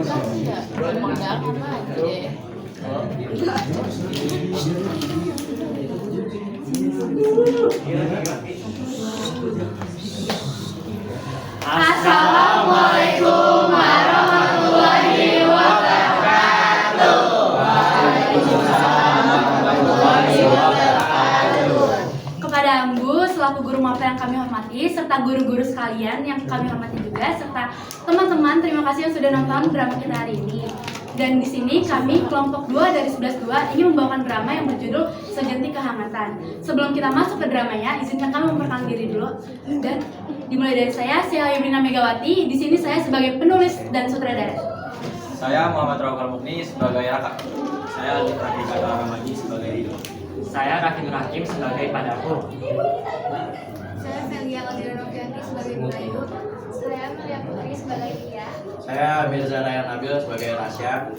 Emang jangan aja. Assalamualaikum warahmatullahi wabarakatuh. Kepada Ambu selaku guru MAPA yang kami hormati, serta guru-guru sekalian yang kami hormati juga, serta teman-teman, terima kasih yang sudah nonton drama kita hari ini. Dan di sini kami kelompok 2 dari 11-2 ingin membawakan drama yang berjudul Sejetik Kehangatan. Sebelum kita masuk ke dramanya, izinkan kami memperkenalkan diri dulu. Dan dimulai dari saya Yubrina Megawati. Di sini saya sebagai penulis dan sutradara. Saya Muhammad Rawal Mukni sebagai Raka. Saya Alif Rahim Ramadi sebagai Ridho. Saya Rakim Rakim sebagai Padaku. Saya Felia Aldira Novianti sebagai Bayu. Saya Melia Putri sebagai Lia. Saya Mirza Ryan Nabil sebagai Rasya.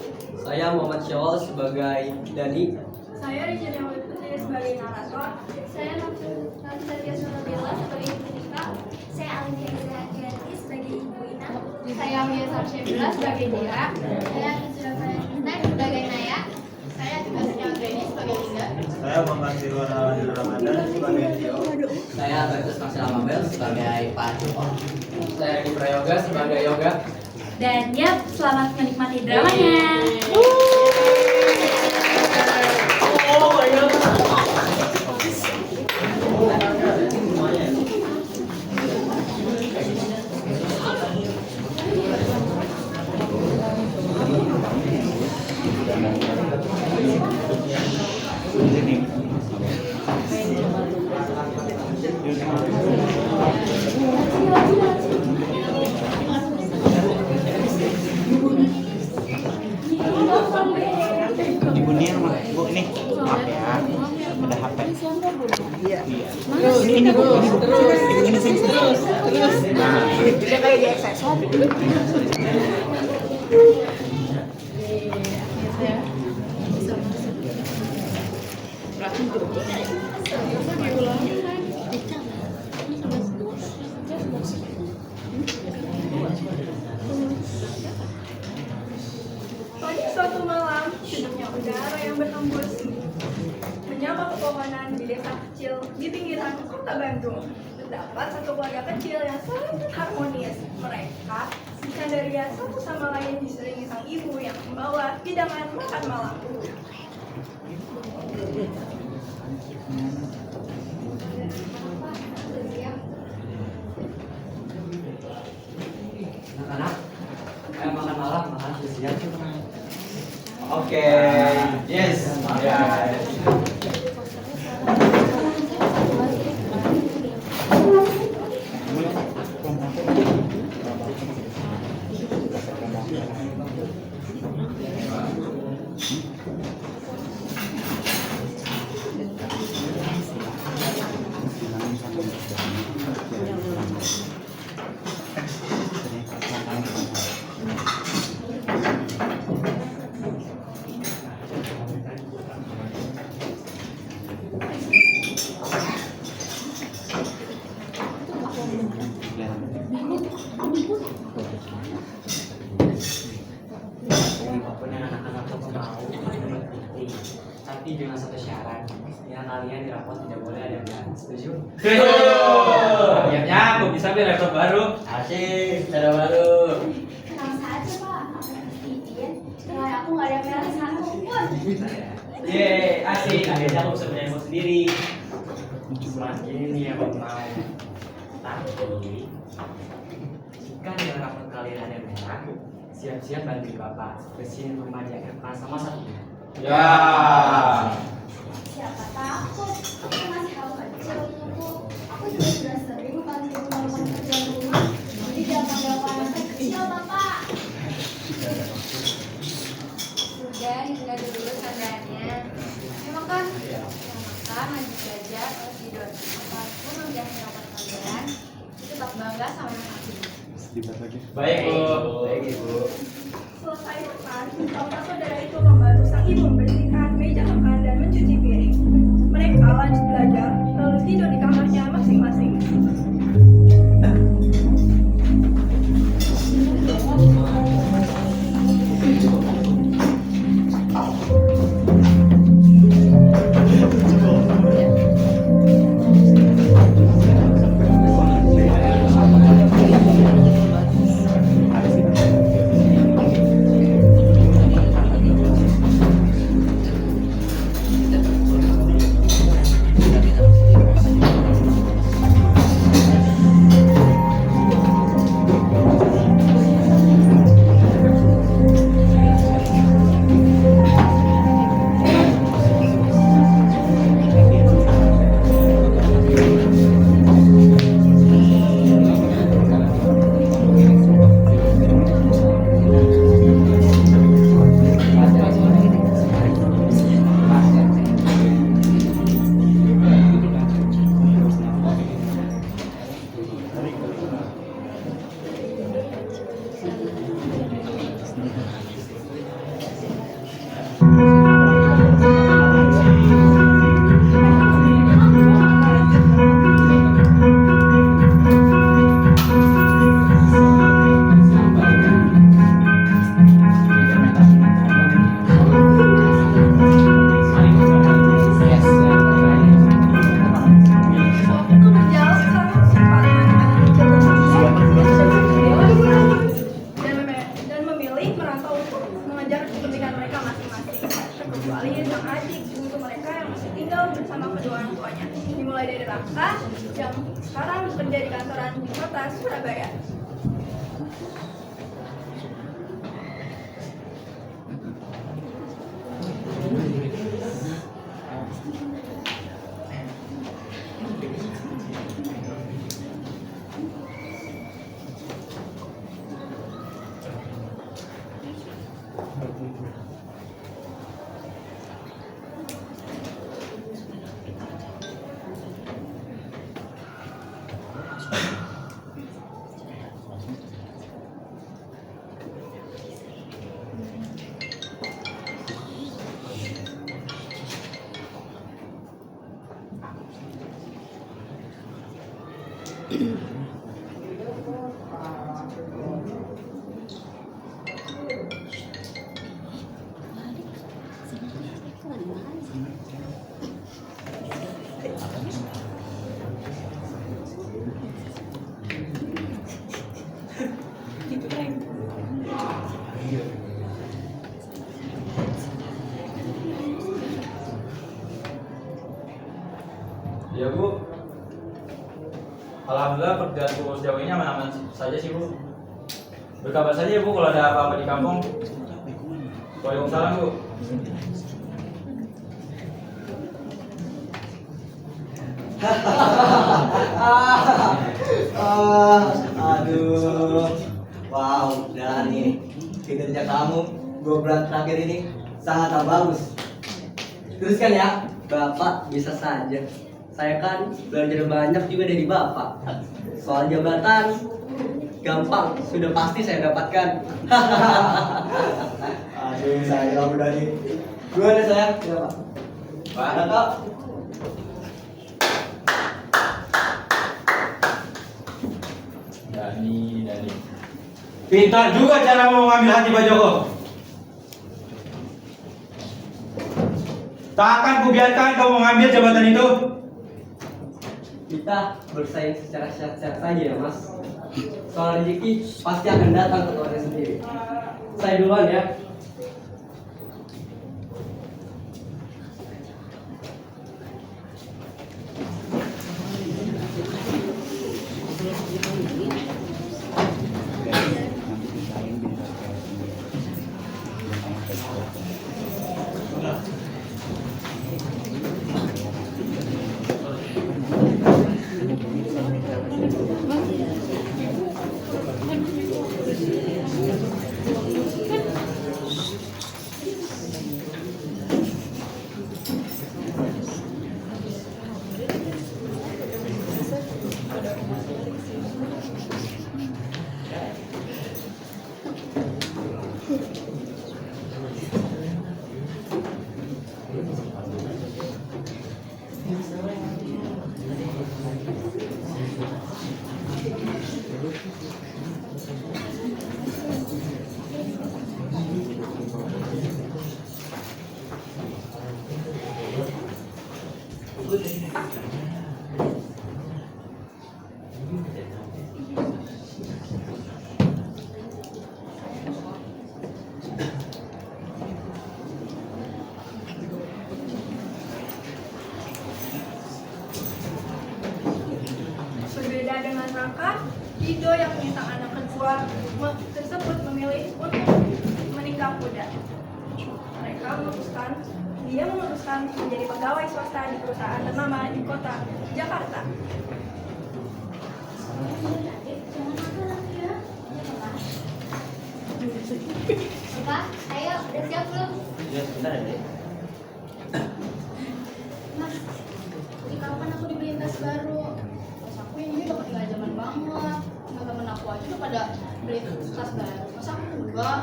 Saya Muhammad Syawal sebagai Dani. Saya Rizal Yawid Putri sebagai narator. Saya Nadia Surabila sebagai Punika. Saya Alifia Zahrianti sebagai Ibu Ina. Saya Mia Sarsyabila sebagai Dira. Saya Nizra Fayanita sebagai Naya. Saya juga Setiawa Greni sebagai Linda. Saya Muhammad Firwan Aladil Ramadan sebagai Tio. Saya Bagus Maksila Mabel sebagai Pak Joko. Saya Ibra Yoga sebagai Yoga. Dan ya, selamat menikmati dramanya. Ibu Nia mah, Bu ini maaf ya, ada HP. Iya. Ini Bu, ini sini. Nah, dia kayak di eksesor. Pada suatu malam, hidupnya udara yang berhembus menyapa pepohonan di desa kecil di pinggiran kota Bandung. Terdapat satu keluarga kecil yang sangat harmonis. Mereka bercanda satu sama lain diselingi sang ibu yang membawa hidangan makan malam. Anak-anak, ayo makan malam, makan siang. Oke, yes. Ya. Apapun yang anak-anak mau, tapi dengan satu syarat, yang kalian di rapot tidak boleh ada yang setuju. Akhirnya aku bisa beli laptop baru. Asik, cara baru. Tenang saja Pak, aku yang izin. Setelah aku nggak ada merah satu pun. Yeay, asik. Akhirnya aku bisa punya handphone sendiri. Semakin ini yang mau. Tapi jika di rapot kalian ada merah, siap-siap bantu bapak bersihin rumah Jakarta sama satunya. Ya. Siapa takut? Aku masih hal kecil Bu. Aku juga sudah sering bantu melakukan kerjaan rumah. Jadi jangan panggil aku anak kecil Bapak. Sudah, ditunda dulu sandarannya. Memang kan? Makan, lanjut belajar, terus tidur. Apapun yang dilakukan kalian, itu tetap bangga sama anak ini. Baik, Bu. Baik, Ibu. Selesai makan, salah saudara itu membantu sang ibu membersihkan meja makan dan mencuci piring. Mereka lanjut belajar, lalu tidur di kamarnya masing-masing. untuk mengejar kepentingan mereka masing-masing. Terkecuali sang adik untuk mereka yang masih tinggal bersama kedua orang tuanya. Dimulai dari Raka yang sekarang bekerja di kantoran di kota Surabaya. Ya Bu, alhamdulillah pekerjaanku sejauh ini aman-aman saja sih Bu. Berkabar saja ya Bu kalau ada apa-apa di kampung. Waalaikumsalam Bu. Aduh, wow, dari kinerja kamu 2 bulan terakhir ini sangat bagus. Teruskan ya, Bapak bisa saja. Saya kan belajar banyak juga dari Bapak. Soal jabatan, gampang, sudah pasti saya dapatkan. Aduh, saya udah nih. Gimana sayang? Siapa? Pak. Ada kok. Dani. Pintar juga cara mau mengambil hati Pak Joko. Takkan kubiarkan kau mengambil jabatan itu. Kita bersaing secara sehat-sehat saja ya Mas. Soal rezeki pasti akan datang ke tempatnya sendiri. Saya duluan ya. Berbeda dengan Raka, Dido yang meminta anak kedua tersebut memilih untuk menikah muda. Dia memutuskan menjadi pegawai swasta di perusahaan ternama di kota Jakarta. Pak, ayo, udah siap belum? Ya, sebentar ya, Dek. Mas, di kapan aku dibeliin tas baru? Tas aku yang ini udah ketinggalan zaman banget. Teman-teman aku aja udah pada beli tas baru. Masa aku enggak?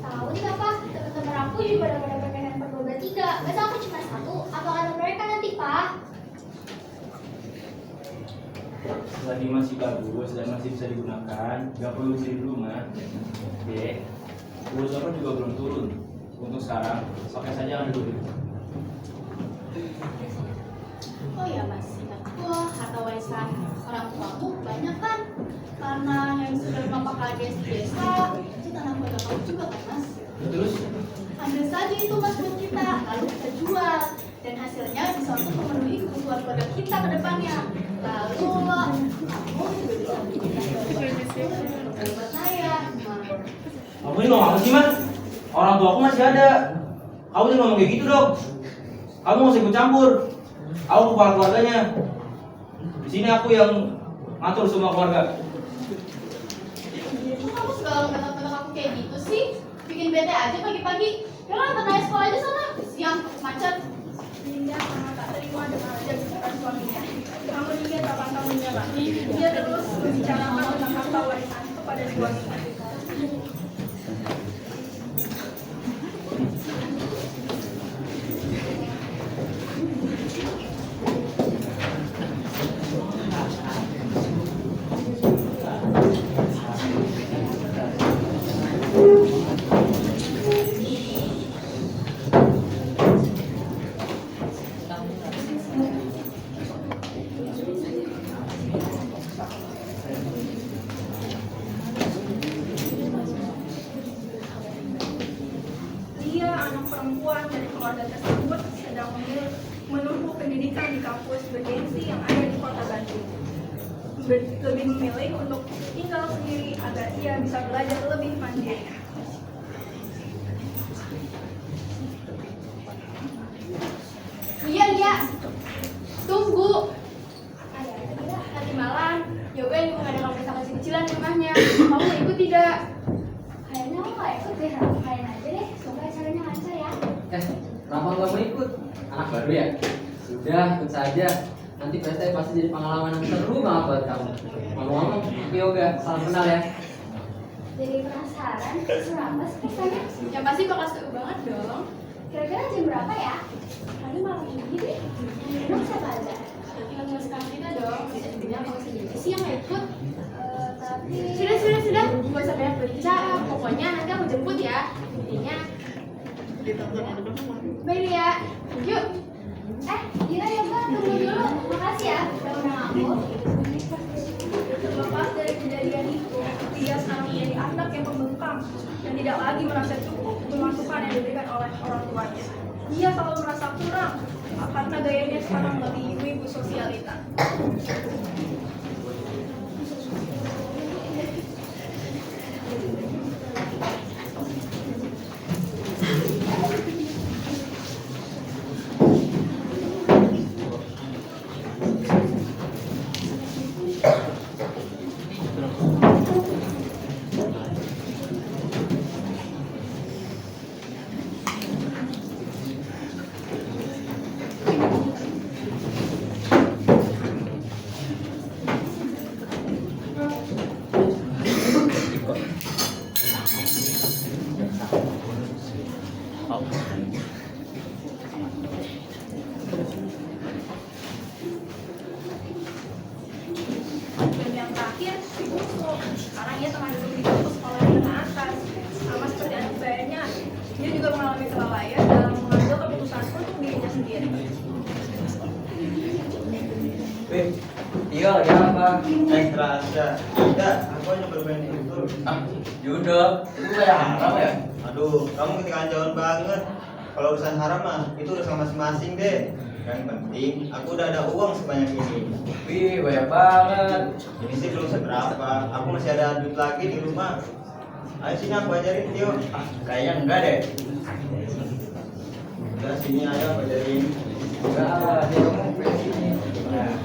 Tahu nih apa? Teman-teman aku juga pada pakai handphone Boga 3. Masa aku cuma satu? Apa kata mereka nanti, Pak? Selagi masih bagus dan masih bisa digunakan, nggak perlu beli dulu mah. Oke, usaha juga belum turun. Untuk sekarang, pakai saja yang dulu. Oh ya Mas, ingatku harta warisan orang tuaku banyak kan? Karena yang sudah Bapak kades di desa, itu tanah keluarga kamu juga kan Mas? Terus? Ambil saja itu Mas buat kita, lalu kita jual. Dan hasilnya bisa untuk memenuhi kebutuhan keluarga kita ke depannya. Lalu kamu juga bisa bikin tas buat saya. Kamu ini ngomong apa sih, Mas? Orang tua aku masih ada. Kamu jangan ngomong kayak gitu dong. Kamu nggak usah ikut campur. Aku kepala keluarganya. Di sini aku yang ngatur semua keluarga. Kok kamu segala bentak-bentak aku kayak gitu sih? Bikin bete aja pagi-pagi. Ya kan antar naik sekolah aja sana. Siang macet. Dinda sangat tak terima dengan aja bisikan suaminya. Kamu juga tak pantang menyerah. Dia terus membicarakan tentang harta warisan kepada suaminya. Dia anak perempuan dari keluarga tersebut sedang menempuh pendidikan di kampus bergengsi yang ada di kota Bandung. Lebih memilih untuk tinggal sendiri agar ia bisa belajar lebih mandiri. Iya. Tunggu. Nanti malam, yoga yang mengadakan pesta kecil-kecilan di rumahnya. Kamu mau ikut tidak? Kayaknya aku nggak ikut deh, rafain aja deh. Semoga acaranya lancar ya. Kenapa nggak mau ikut? Anak baru ya? Sudah, ikut saja. Nanti pesta pasti jadi pengalaman yang seru banget buat kamu. Ngomong-ngomong, aku Yoga, salam kenal ya. Jadi penasaran, seru apa sih pestanya? Ya pasti bakal seru banget dong. Kira-kira jam berapa ya? Kali malam ini deh. Emang siapa aja? Ingat mas kita dong. Bisa dibilang kalau sendiri sih yang nggak ikut. Tapi Sudah. Gak usah banyak berbicara. Pokoknya nanti aku jemput ya. Intinya. Bye Lia. Yuk. iya ya Mbak, tunggu dulu. Makasih ya udah undang aku. Terlepas dari kejadian itu, dia sekarang menjadi anak yang pembengkang dan tidak lagi merasa cukup pemasukan yang diberikan oleh orang tuanya. Dia selalu merasa kurang karena gayanya sekarang lebih ibu-ibu sosialita. Dan yang terakhir, si Buko. Sekarang dia tengah duduk di bangku sekolah menengah atas. Sama seperti anak bayarnya, dia juga mengalami kelalaian dalam mengambil keputusan untuk dirinya sendiri. Iya, lagi apa? Rahasia. Tidak, aku hanya bermain itu. Judo, itu kayak haram ya? Aduh, kamu ketinggalan jauh banget. Kalau urusan haram mah, itu urusan masing-masing deh. Yang penting, aku udah ada uang sebanyak ini. Wih, banyak banget. Ini sih belum seberapa. Aku masih ada duit lagi di rumah. Ayo sini aku ajarin, Tio. Kayaknya enggak deh. Udah sini ayo aku ajarin. Enggak, dia kamu ke sini. Nah,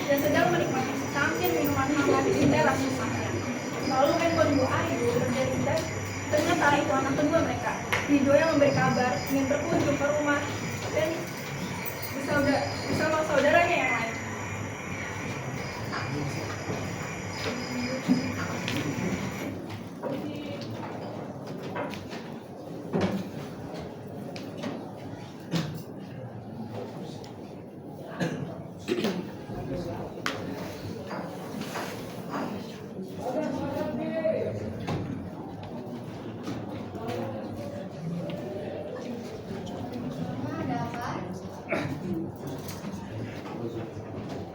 dan sedang menikmati secangkir minuman hangat di teras rumahnya. Lalu handphone Bu Ayu berderindak. Ternyata itu anak kedua mereka. Rido yang memberi kabar ingin berkunjung ke rumah dan bersama saudaranya yang lain. Ada apa?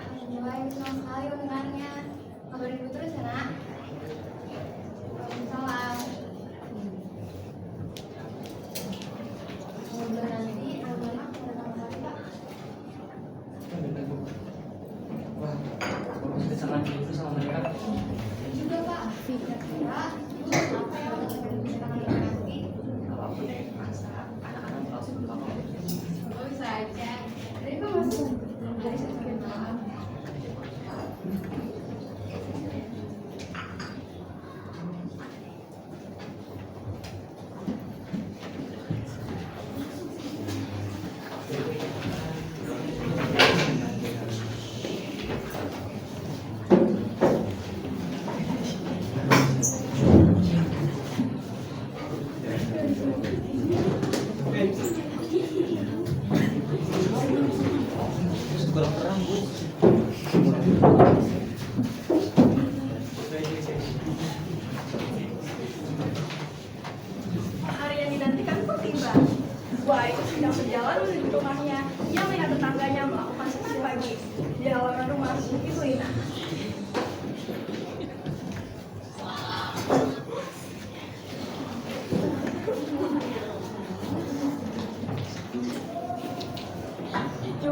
Alhamdulillah, senang sekali undangannya. Kabarin ibu terus ya, Nak. Waalaikumsalam. Semoga nanti anak-anak datang kembali, Pak. Wah, bagus kesangan itu sama mereka. Juga, Pak. Kira-kira ibu apa yang akan dibicarakan nanti? Apapun deh, masa anak-anak langsung ke kamar. Oh, bisa aja. Tadi Pak masuk dari sakit malam. Hari yang dinantikan pun tiba. Wah, itu sedang berjalan menuju rumahnya. Ia melihat tetangganya melakukan senam pagi di halaman rumah Ibu Ina. Bu,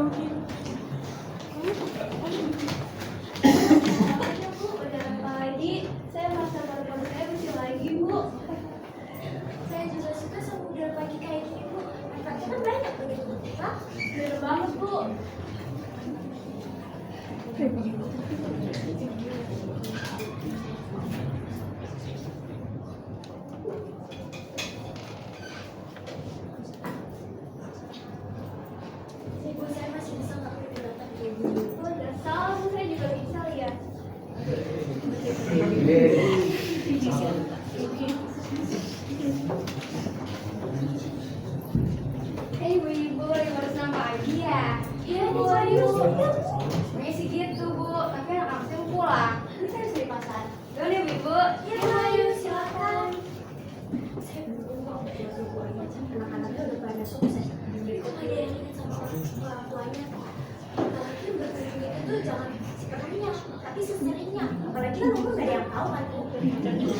udah pagi. Saya merasa paru-paru saya bersih lagi, Bu. Saya juga suka sama udara pagi kayak gini, Bu. Manfaatnya kan banyak begitu, Pak. Bener banget, Bu. Ibu saya masih bisa nggak kelihatan kayak gini. Oh, udah salah, Bu. Saya juga bisa lihat. Hei ibu-ibu, yang baru senam pagi ya? Iya, Bu Ayu. Sebenarnya sih gitu, Bu. Tapi anak-anak saya mau pulang. Ini saya harus di pasar. Yaudah, ibu-ibu. Iya, Bu Ayu, silakan. Saya belum mau masuk Bu Ayu. Anak-anaknya udah pada sukses. Jadi kok nggak ada yang ingat sama orang tuanya? Apalagi berkeliling itu jangan sepenuhnya, tapi seseringnya. Apalagi kan umur nggak ada yang tahu kan, Bu. Kita juga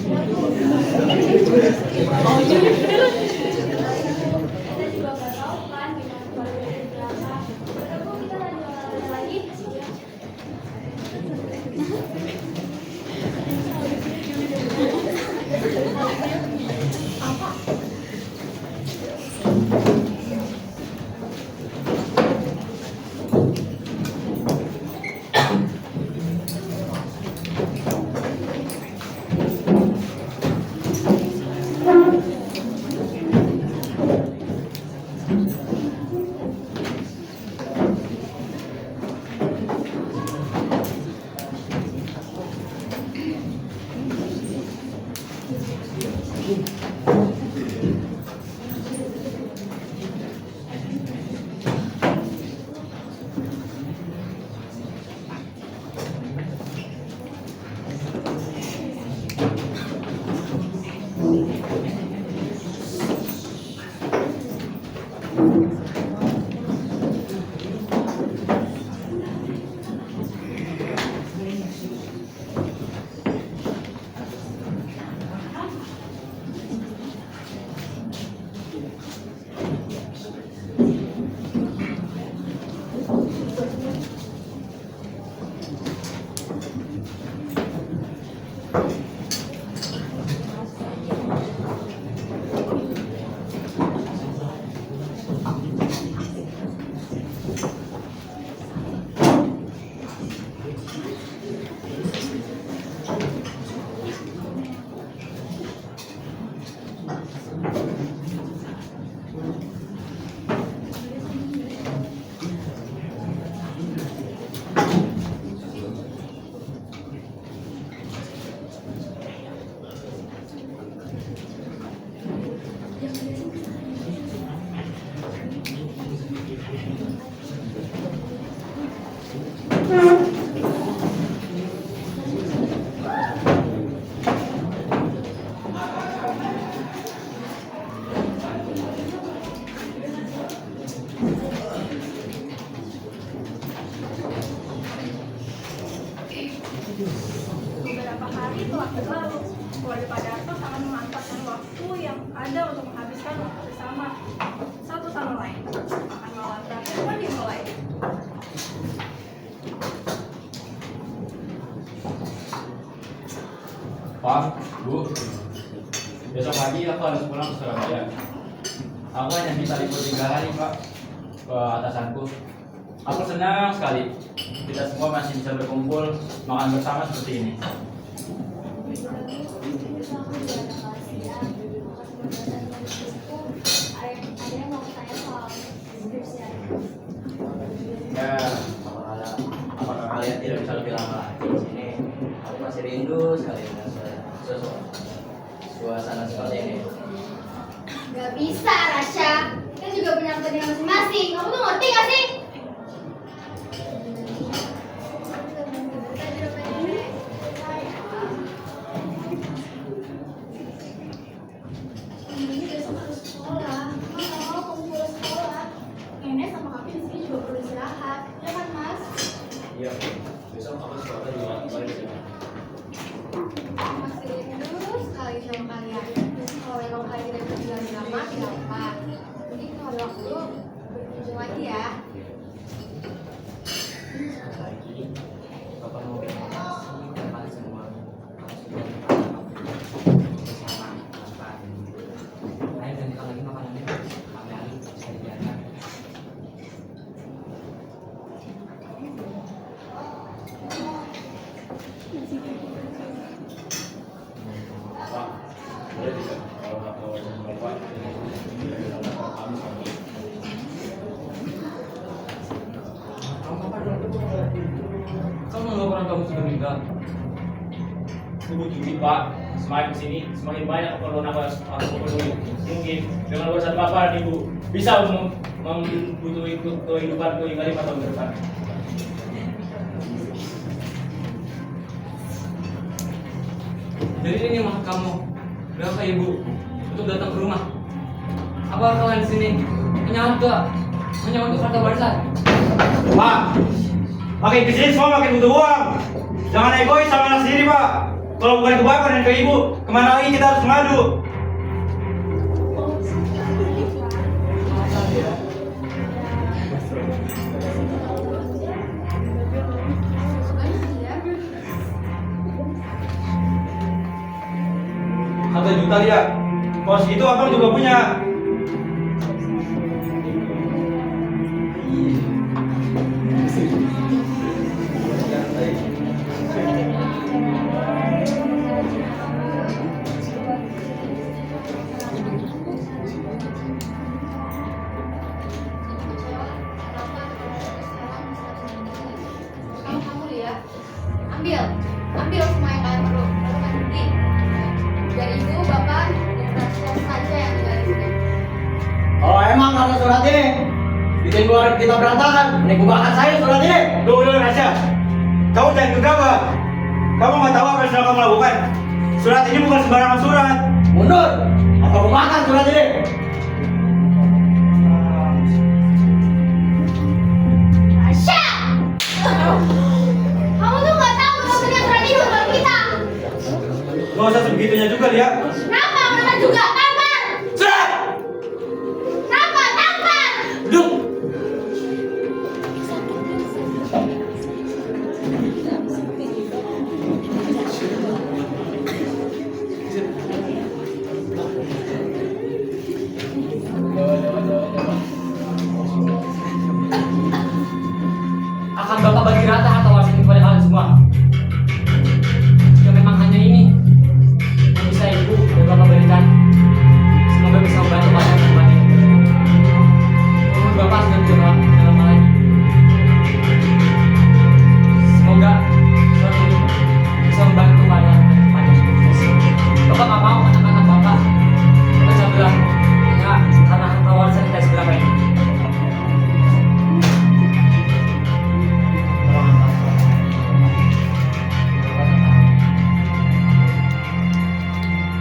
nggak tahu kan gimana keluarga dari belakang. Udah, Bu, kita lanjut olahraga lagi. Beberapa hari telah berlalu. Keluarga Pak Darto sangat memanfaatkan waktu yang ada untuk menghabiskan waktu bersama satu sama lain. Makan malam terakhir pun dimulai. Pak, Bu, besok pagi aku harus pulang ke Surabaya. Aku hanya bisa libur 3 hari, Pak, ke atasanku. Aku senang sekali kita semua masih bisa berkumpul makan bersama seperti ini. Ada yang mau tanya soal skripsi. Ya, apakah kalian tidak bisa lebih lama lagi di sini? Aku masih rindu sekali dengan suasana seperti ini. Gak bisa, Rasya. Kita juga punya kepentingan masing-masing. Kamu tuh ngerti gak sih? Ini besok harus sekolah. Mama gak mau kamu pulang sekolah. Nenek sama kakek di sini juga perlu istirahat. Ya kan, Mas? Iya, besok aku sekolah juga balik ke sini. Masih rindu sekali sama kalian. Kalau memang kalian tidak bisa bilang lama, tidak apa. Mungkin kalau ada waktu berkunjung lagi ya. Sekali lagi, Bapak mau terima kasih kepada semua yang sudah bersama Bapak. Ayo gantikan lagi makanannya. Kami Ali bisa dibiarkan. Pak, boleh tidak kalau aku Bapak kami sama. Kamu melakukan kamu sudah meninggal. Aku duit, Pak. Semakin kesini semakin banyak keperluan aku penuhi. Mungkin dengan urusan Bapak dan Ibu bisa membutuhi kehidupanku hingga 5 tahun ke depan. Jadi ini maksud kamu, berapa Ibu untuk datang ke rumah? Apa kalian di sini hanya untuk harta warisan? Pak, makin kesini semua makin butuh uang. Jangan egois sama anak sendiri, Pak. Kalau bukan ke Bapak dan ke Ibu, kemana lagi kita harus mengadu? Juta dia. Pos itu abang juga punya. Kamu lihat, ambil semua yang kalian perlu, lalu pergi. Dari ibu, bapak, dan rakyat saja yang tinggal di sini. Oh emang karena surat ini bikin keluarga kita berantakan, ini bakar saya surat ini. Dulu Rasya, kamu jangan gegabah. Kamu nggak tahu apa yang sudah kamu lakukan. Surat ini bukan sembarangan surat. Mundur, atau memakan surat ini. Rasya! Kamu tuh nggak tahu kalau punya surat ini untuk kita. Nggak usah sebegitunya juga dia. Kenapa? Kenapa juga? Tampar! Surat. Kenapa? Tampar! Duduk. Akan Bapak bagi rata harta warisan ini kepada kalian semua. Jika memang hanya ini yang bisa Ibu dan Bapak berikan, semoga bisa membantu kalian semuanya. Umur Bapak sudah tidak lama lagi. Semoga surat ini bisa membantu kalian ke depannya. Bapak nggak mau anak-anak Bapak kita bilang ya karena harta warisan kita seberapa ini.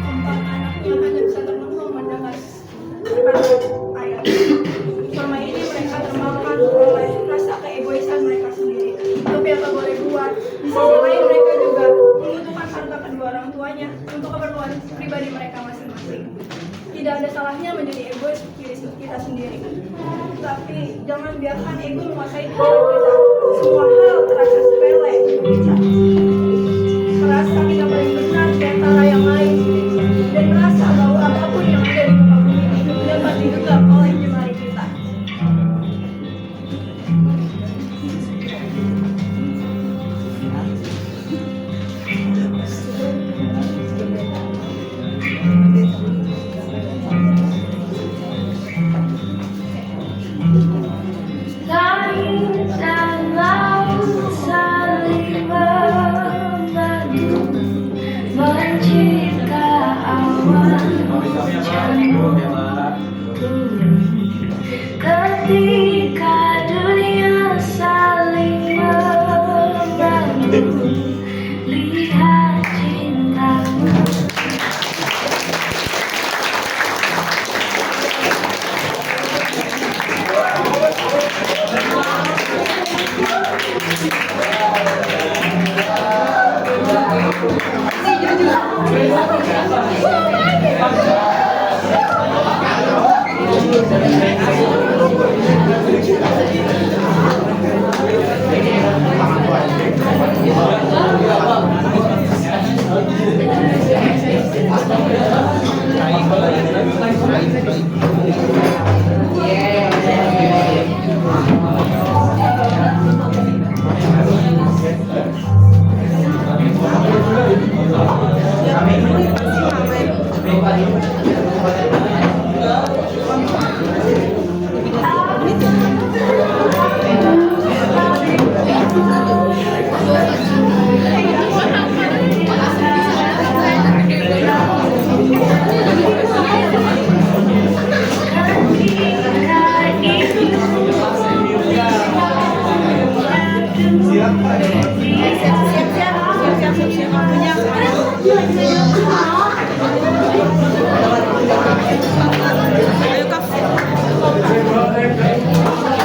Keempat anaknya hanya bisa termenung mendengar perkataan ayah. Selama ini mereka termakan oleh rasa keegoisan mereka sendiri. Tapi apa boleh buat? Di sisi lain mereka juga Tidak ada salahnya menjadi egois diri kita sendiri. Tapi jangan biarkan ego menguasai pikiran kita. Semua hal terasa sepele untuk kita. Merasa kita paling benar di antara yang lain. Dan merasa bahwa apapun yang ada di muka bumi ini dapat digenggam oleh jemari kita. Ketika dunia saling membantu, lihat cintamu.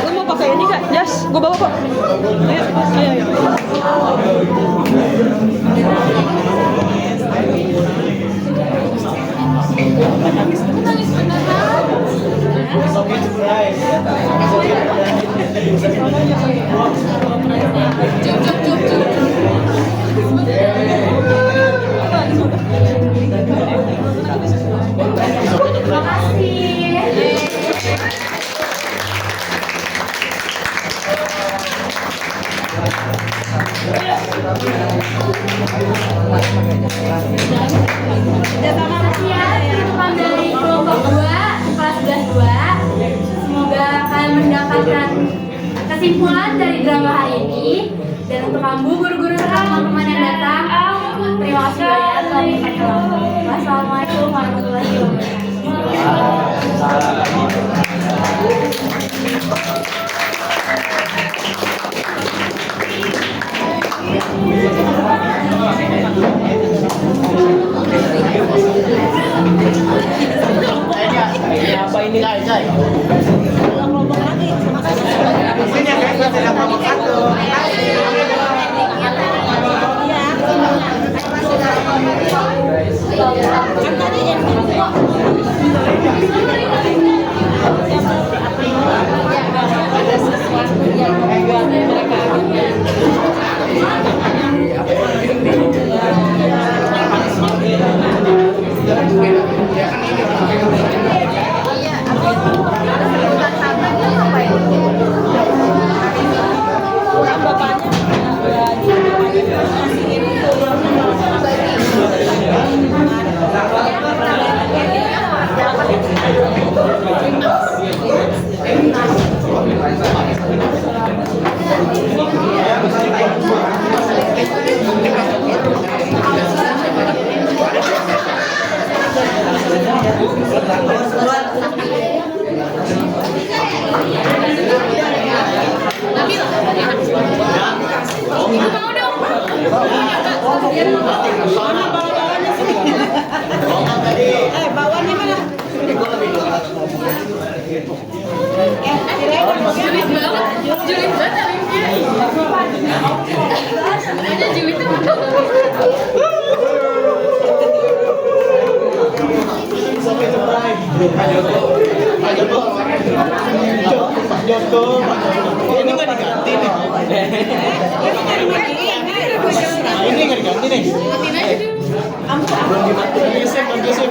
Lu mau pakai ini kak? Jas, gue bawa kok. Ayo. Terima kasih. Terima kasih ya teman dari kelompok 2 kelas 11 2. Semoga kalian mendapatkan kesimpulan dari drama hari ini. Dan untuk kamu guru-guru serta teman-teman yang datang, terima kasih banyak telah menonton. Wassalamualaikum warahmatullahi Apa ini guys? Sini ya guys, ada kelompok 5 Ini nggak diganti nih. Ini nggak diganti nih. Matiin aja dulu. Geser.